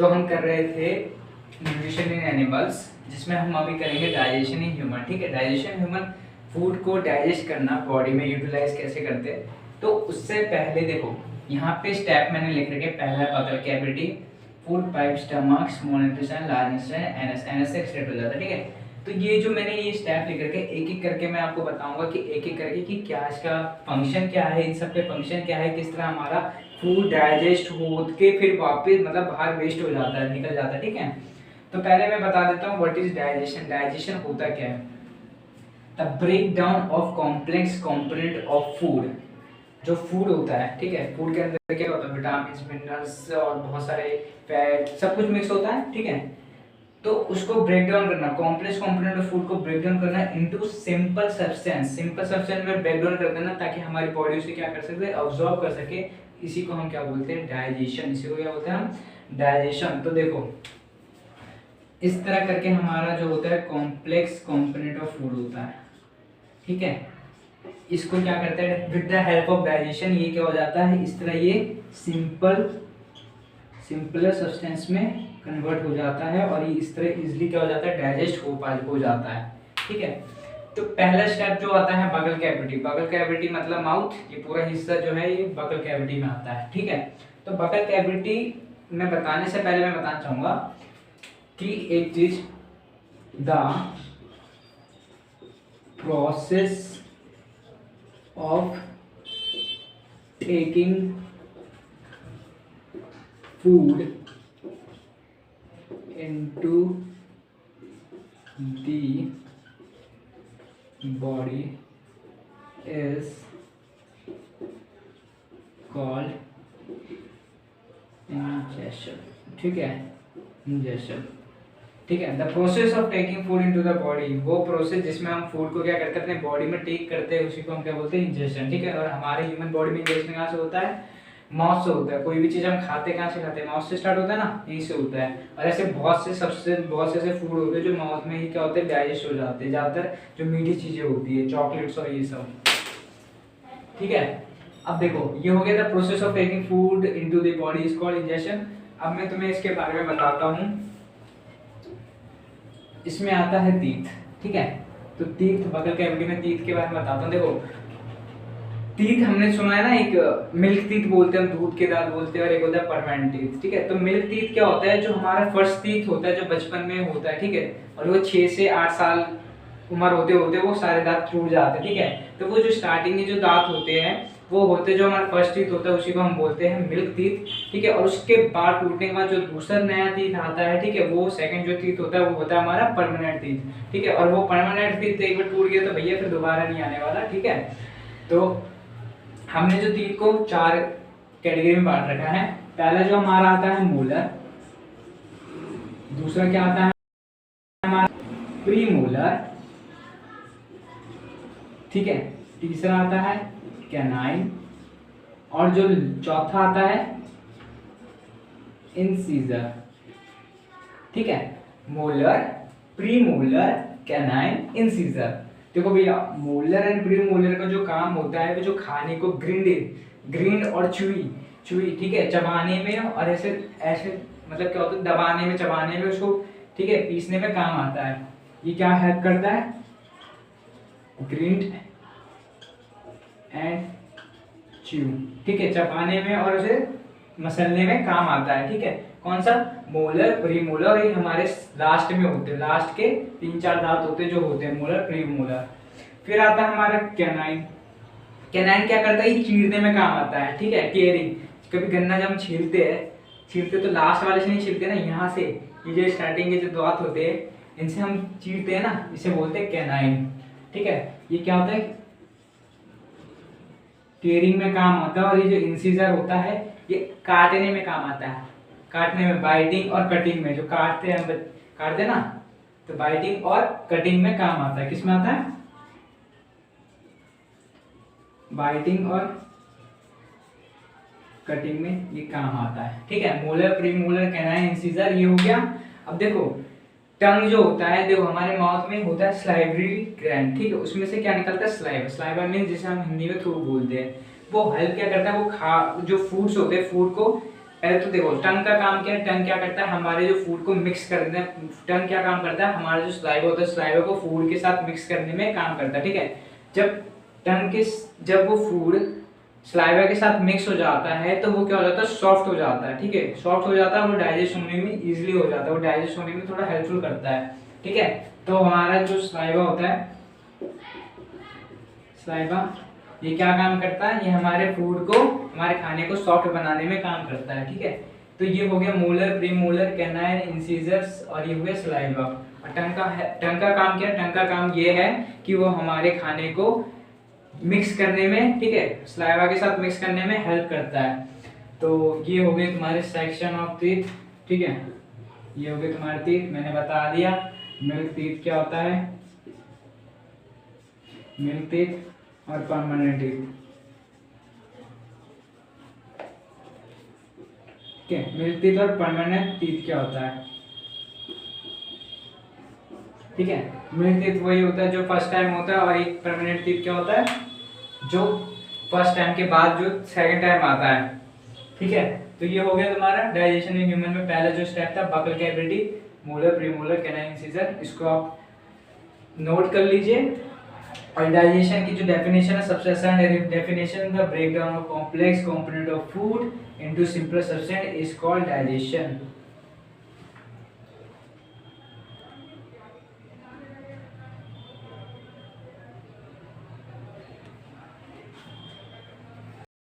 तो हम कर रहे थे न्यूट्रिशन इन एनिमल्स, जिसमें हम अभी करेंगे डाइजेशन इन ह्यूमन। ठीक है, डाइजेशन ह्यूमन फूड को डाइजेस्ट करना, बॉडी में यूटिलाइज कैसे करते हैं। तो उससे पहले देखो यहाँ पे स्टेप मैंने लिख रखे। पहला बगल cavity, food pipe, stomach, small intestine, large intestine, NS. NS से स्टार्ट हो जाता है। ठीक है, तो ये जो मैंने ये स्टेप लिख रखे, एक एक करके मैं आपको बताऊंगा कि एक एक करके कि क्या इसका फंक्शन क्या है, इन सब के फंक्शन क्या है, किस तरह हमारा फूड डाइजेस्ट हो के फिर वापस मतलब बाहर वेस्ट हो जाता है, निकल जाता है। ठीक है, तो पहले मैं बता देता हूँ व्हाट इज डाइजेशन। डाइजेशन होता क्या है? The break down of complex component of food. जो फूड होता है, ठीक है, फूड के अंदर क्या होता है, विटामिन, मिनरल्स और बहुत सारे फैट, सब कुछ मिक्स होता है। ठीक है, तो उसको ब्रेक डाउन करना, कॉम्प्लेक्स कंपोनेंट ऑफ फूड को ब्रेक डाउन करना into simple substance. Simple substance में ब्रेक डाउन कर देना ताकि हमारी बॉडी उसे क्या कर सके, अब्सॉर्ब कर सके। इसी को हम क्या बोलते हैं, डाइजेशन। इसी को क्या बोलते हैं हम, डाइजेशन। तो देखो इस तरह करके हमारा जो होता है कॉम्प्लेक्स कंपोनेंट ऑफ फूड होता है। ठीक है, इसको क्या करते हैं, with the help of digestion ये क्या हो जाता है, इस तरह ये सिंपलर सब्सटेंस में कन्वर्ट हो जाता है और ये इस तरह इजीली क्या हो जाता है, डाइजेस्ट हो जाता है। ठीक है, तो पहला स्टेप जो आता है बगल कैविटी। बगल कैविटी मतलब माउथ, ये पूरा हिस्सा जो है ये बगल कैविटी में आता है। ठीक है, तो बगल कैविटी में बताने से पहले मैं बताना चाहूंगा कि एक चीज, the process of taking food into the body is called ingestion। ठीक है, ingestion। ठीक है, the process of taking food into the body, वो प्रोसेस जिसमें हम फूड को क्या करते हैं, अपने बॉडी में टेक करते हैं, उसी को हम क्या बोलते हैं, इंजेक्शन। ठीक है, और हमारे ह्यूमन बॉडी में इंजेक्शन कहाँ से होता है, माउथ से होता है। कोई भी चीज हम खाते कहाँ से खाते हैं, माउथ से स्टार्ट होता है ना, यहीं से होता है। और ऐसे बहुत से ऐसे फूड होते हैं जो माउथ में ही क्या होते हैं, डाइजेस्ट हो जाते हैं। ज्यादातर जो मीठी चीजें होती है, चॉकलेट्स और ये सब। ठीक है, अब देखो ये हो गया था process of taking food into the body is called injection. अब मैं तुम्हें इसके बारे में बताता हूँ। इसमें आता है तीत। ठीक है, तो तीत, बगल कैविटी में तीत के बारे में बताता हूँ। देखो तीत हमने सुना है ना, एक मिल्क तीत बोलते हैं हम, दूध के दांत बोलते हैं, और एक होता है परमानेंट तीत। ठीक है, तो मिल्क तीत क्या होता है, जो हमारा फर्स्ट तीत होता है जो बचपन में होता है। ठीक है, और वो 6 से 8 साल उम्र होते होते वो सारे दांत टूट जाते हैं। ठीक है, तो वो जो स्टार्टिंग के जो दांत होते हैं वो होते, जो हमारा फर्स्ट टीथ होता है उसी को हम बोलते हैं मिल्क टीथ। ठीक है, और उसके बाद टूटने के बाद जो दूसरा नया टीथ आता है, ठीक है, वो सेकंड जो टीथ होता है वो होता है हमारा परमानेंट टीथ। ठीक है, और वो परमानेंट टीथ एक बार टूट गया तो भैया फिर दोबारा नहीं आने वाला। ठीक है, तो हमने जो टीथ को 4 कैटेगरी में बांट रखा है। पहला जो हमारा आता है मोलर, दूसरा क्या आता है हमारा प्री मोलर, ठीक है, तीसरा आता है कैनाइन, और जो चौथा आता है इंसीजर। ठीक है, molar, pre molar, canine, incisor. देखो भैया मोलर एंड प्री मोलर का जो काम होता है वो जो खाने को ग्रिंड और चुई, ठीक है, चबाने में और ऐसे ऐसे मतलब क्या होता है, दबाने में, चबाने में उसको, ठीक है, पीसने में काम आता है। ये क्या हेल्प करता है, ग्रिंड एंड च्यू। ठीक है, चबाने में और उसे मसलने में काम आता है। ठीक है, कौन सा, मोलर, प्री मोलर, ये हमारे लास्ट में होते हैं, लास्ट के 3-4 दांत होते हैं जो होते हैं मोलर, प्री मोलर। फिर आता है हमारा कैनाइन। कैनाइन क्या करता है, ये चीरने में काम आता है। ठीक है, टीयरिंग, कभी गन्ना जब हम छीलते तो लास्ट वाले से नहीं छीलते ना, यहाँ से ये जो स्टार्टिंग के जो दांत होते हैं इनसे हम चीरते हैं ना, इसे बोलते हैं कैनाइन। ठीक है, ये क्या होता है, टीयरिंग में काम आता है। और ये जो इंसीजर होता है ये काटने में काम आता है, काटने में, बाइटिंग और कटिंग में, जो काटते हैं हम काटते ना, तो बाइटिंग और कटिंग में काम आता है। किस में आता है, बाइटिंग और कटिंग में ये काम आता है। ठीक है, molar, pre molar, canine, incisor, ये हो गया। अब देखो टंग जो होता है, देखो हमारे माउथ में होता है स्लाइवरी ग्लैंड। ठीक है, उसमें से क्या निकलता है, स्लाइवा। स्लाइवा मींस जिसे हम हिंदी में थ्रू बोलते हैं। वो हेल्प क्या करता है, वो जो फूड्स होते हैं, फूड को पहले तो देखो टंग का काम क्या है, टंग क्या करता है, हमारे जो फूड को मिक्स करने, टंग क्या काम करता है, हमारा जो स्लाइवा होता है स्लाइवा को फूड के साथ मिक्स करने में काम करता है, ठीक है। जब टंग के जब वो फूड स्लाइवा के साथ मिक्स हो जाता है तो वो क्या हो जाता है, सॉफ्ट हो जाता है, ठीक है, सॉफ्ट हो जाता है, वो डाइजेस्ट होने में इजीली हो जाता है, वो डाइजेस्ट होने में थोड़ा हेल्पफुल करता है, ठीक है। तो हमारा जो स्लाइवा होता है, स्लाइवा ये क्या काम करता है, ये हमारे फूड को, हमारे खाने को सॉफ्ट बनाने में काम करता है, ठीक है। तो ये हो गया मोलर, प्रीमोलर, कैनाइन, इंसिजर्स, और ये हो गया स्लाइवा। और टंग का काम क्या है, टंग का काम ये है कि वो हमारे खाने को मिक्स करने में, ठीक है, स्लाइवा के साथ मिक्स करने में हेल्प करता है। तो ये हो गए तुम्हारे सेक्शन ऑफ टीथ, ठीक है, ये हो गए तुम्हारे टीथ, मैंने बता दिया। मिल्क टीथ क्या होता है, मिल्क टीथ और परमानेंट टीथ, ठीक है। मिल्क टीथ और परमानेंट टीथ क्या होता है, ठीक है। मिल्क टीथ वही होता है जो फर्स्ट टाइम होता है, और एक परमानेंट टीथ क्या होता है, जो फर्स्ट टाइम के बाद जो सेकंड टाइम आता है, ठीक है। तो ये हो गया तुम्हारा डाइजेशन इन ह्यूमन में पहला जो स्टेप था, buccal cavity, molar, premolar, canine, incisor, इसको आप नोट कर लीजिए। और डाइजेशन की जो डेफिनेशन है, सबसे आसान definition, the breakdown of complex component of food into simple substance is called digestion.